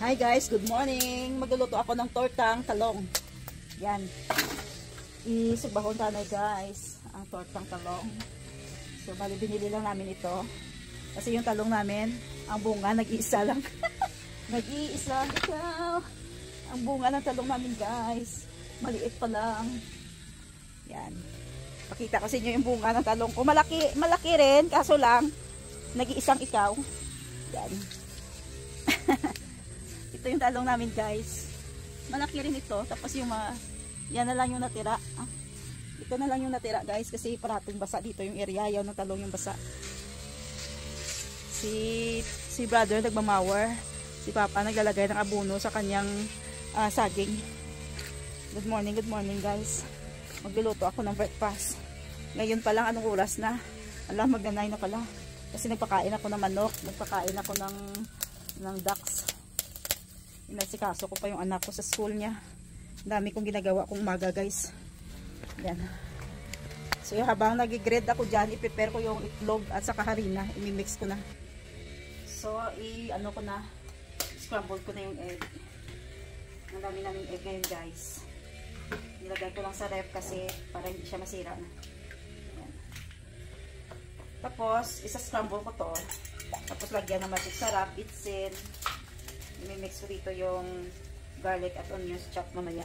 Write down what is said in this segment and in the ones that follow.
Hi guys, good morning. Magluluto ako ng tortang talong. Yan. Isubahon tanay guys, ang tortang talong. So, bali binili lang namin ito. Kasi yung talong namin, ang bunga, nag-iisa lang. Nag-iisa. Ikaw. Ang bunga ng talong namin guys. Maliit pa lang. Yan. Pakita ko sa inyo yung bunga ng talong ko. Malaki rin, kaso lang, nag-iisang ikaw. Yan. Ito yung talong namin guys. Malaki rin ito. Tapos yung yan na lang yung natira. Ito na lang yung natira guys. Kasi parating basa dito yung area. Yan ng talong yung basa. Si brother nagmamawar. Si papa naglalagay ng abono sa kanyang saging. Good morning guys. Magluluto ako ng breakfast. Ngayon pa lang anong oras na? Alam, magna-9 na pala. Kasi nagpakain ako ng manok. Nagpakain ako ng ducks. Inasikaso ko pa yung anak ko sa school niya. Dami kong ginagawa kong umaga guys. Yan. So habang nag-grade ako dyan, i-prepare ko yung itlog at saka harina. I-mix ko na. So ano ko na, scramble ko na yung egg. Ang dami namin egg ngayon guys. Nilagay ko lang sa ref kasi para hindi siya masira na. Yan. Tapos isa-scramble ko to. Tapos lagyan ng magic sarap, bitsin. I-mix ko dito yung garlic at onions chop mamaya.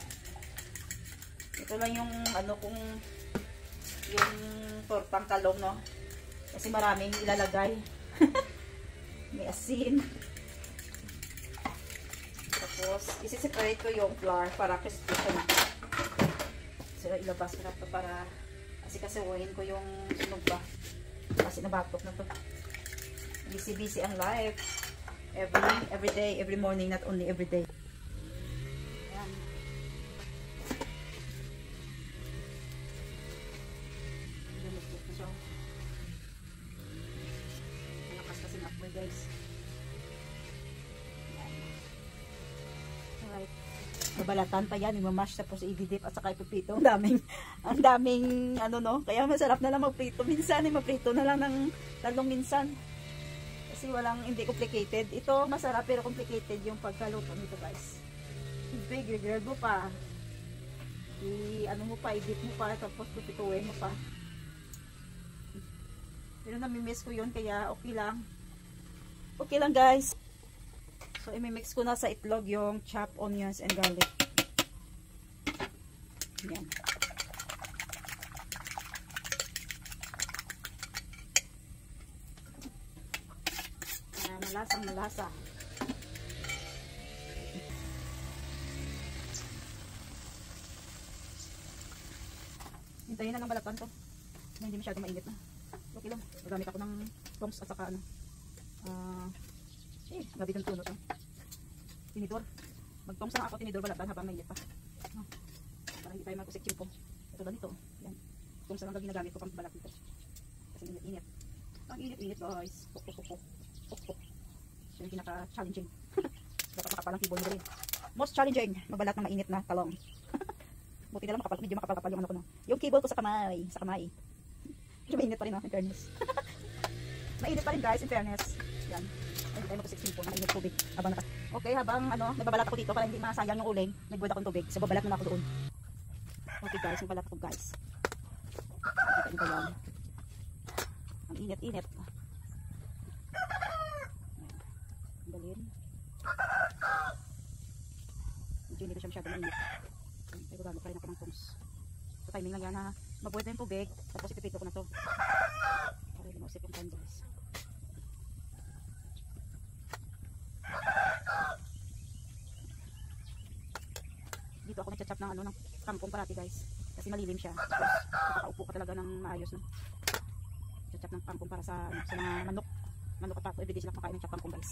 Ito lang yung ano kung yung tortang talong, no? Kasi maraming ilalagay. May asin. Tapos isi-separate ko yung flour para crispy siya. So ilabas ko na ito para kasi ko yung sunog ba. Kasi nabatok na to. Busy ang life. Every day, every morning, not only every day. Ayan. Lumikit na siya. Malakas kasing apoy guys. Ayan. Alright. Babalatan pa yan, imamash tapos i-dip at saka ipipito. Ang daming ano no. Kaya masarap na lang magprito. Minsan magprito na lang ng talong minsan. Kasi hindi complicated. Ito masarap pero complicated yung pagkaluto nito guys. Big, i-grilled mo pa. I-dip mo pa tapos pipituin mo pa. Pero nami-miss ko yun kaya okay lang. Okay lang guys. So i-mix ko na sa itlog yung chopped onions and garlic. Yan. Malasa. Hintayin na ng balatan to. Hindi masyado mainit na. Okay lang. Magamit ako ng tongs at saka gabi ng tuno to. Tinidor. Magtongs lang ako tinidor balatan habang mainit pa. Para hindi tayo magkusikyo po. Ito lang ito. Yan. Tongs lang ang ginagamit ko pang balat dito. Kasi init-init. Ang init-init guys. Pok. So yung pinaka-challenging. Dapat makapalang keyboard nila rin. Most challenging, magbalat ng mainit na talong. Buti na lang medyo makapal yung ano ko no. Yung keyboard ko sa kamay. Medyo mainit pa rin no, in fairness. Mainit pa rin guys, in fairness. Yan. Ay, hindi tayo mag-16 po, mainit tubig. Okay, habang nagbabalat ako dito para hindi masayang yung uling, nagbuwad ako ng tubig. So babalat muna ako doon. Okay guys, magbalat ako guys. Ito yan. Ang init-init. Dalhin. Medyo hindi siya masyado mainit. Pero gamit pa rin ako ng tongs. So timing lang yan na mabuhay na yung tubig. Tapos ipipito ko na to. Para lumusip yung time guys. Dito ako nagchat-chap ng kangkong parati guys. Kasi malilim siya. Tapos nakakaupo ka talaga ng maayos no. Nagchat-chap ng kangkong para sa mga manok. Manok at pato. Everyday sila kumakain ng chap kangkong guys.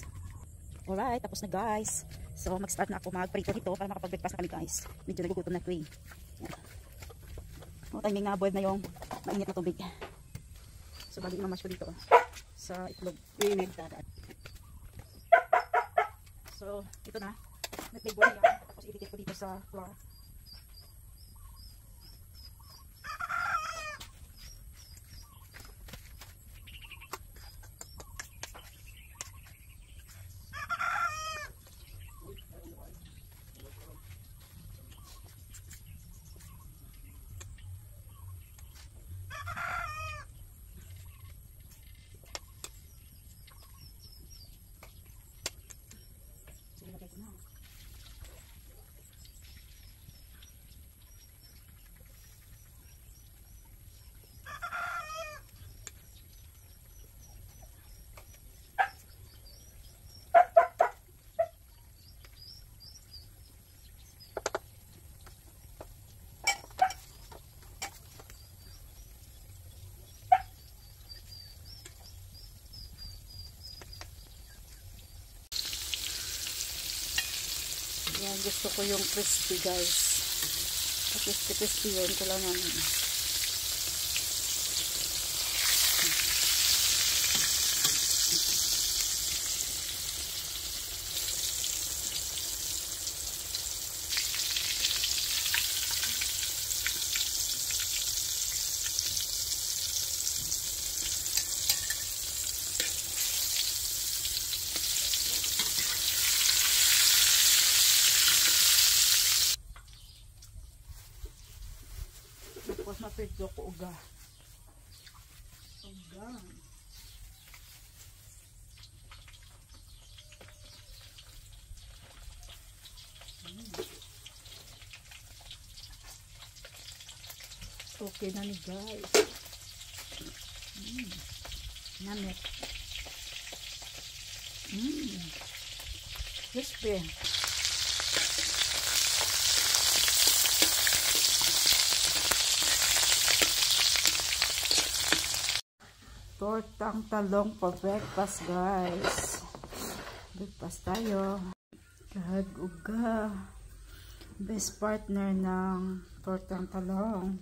Alright, tapos na guys. So mag-start na ako magprito nito para makapag-breakfast na kami guys. Medyo nagugutom na ko eh. Timing na boiled na yung mainit na tubig. So bali mamash ko dito sa itlog. So ito na. Nag-boil yan. Tapos i-dip ko dito sa flour. Yan, gusto ko yung crispy guys. Crispy yun. Kailangan Tapos mapidyo ko uga. Uga. Okay na ni guys. Namit. Crispy. Tortang talong for breakfast guys. Breakfast tayo. Kahag uga. Best partner ng tortang talong.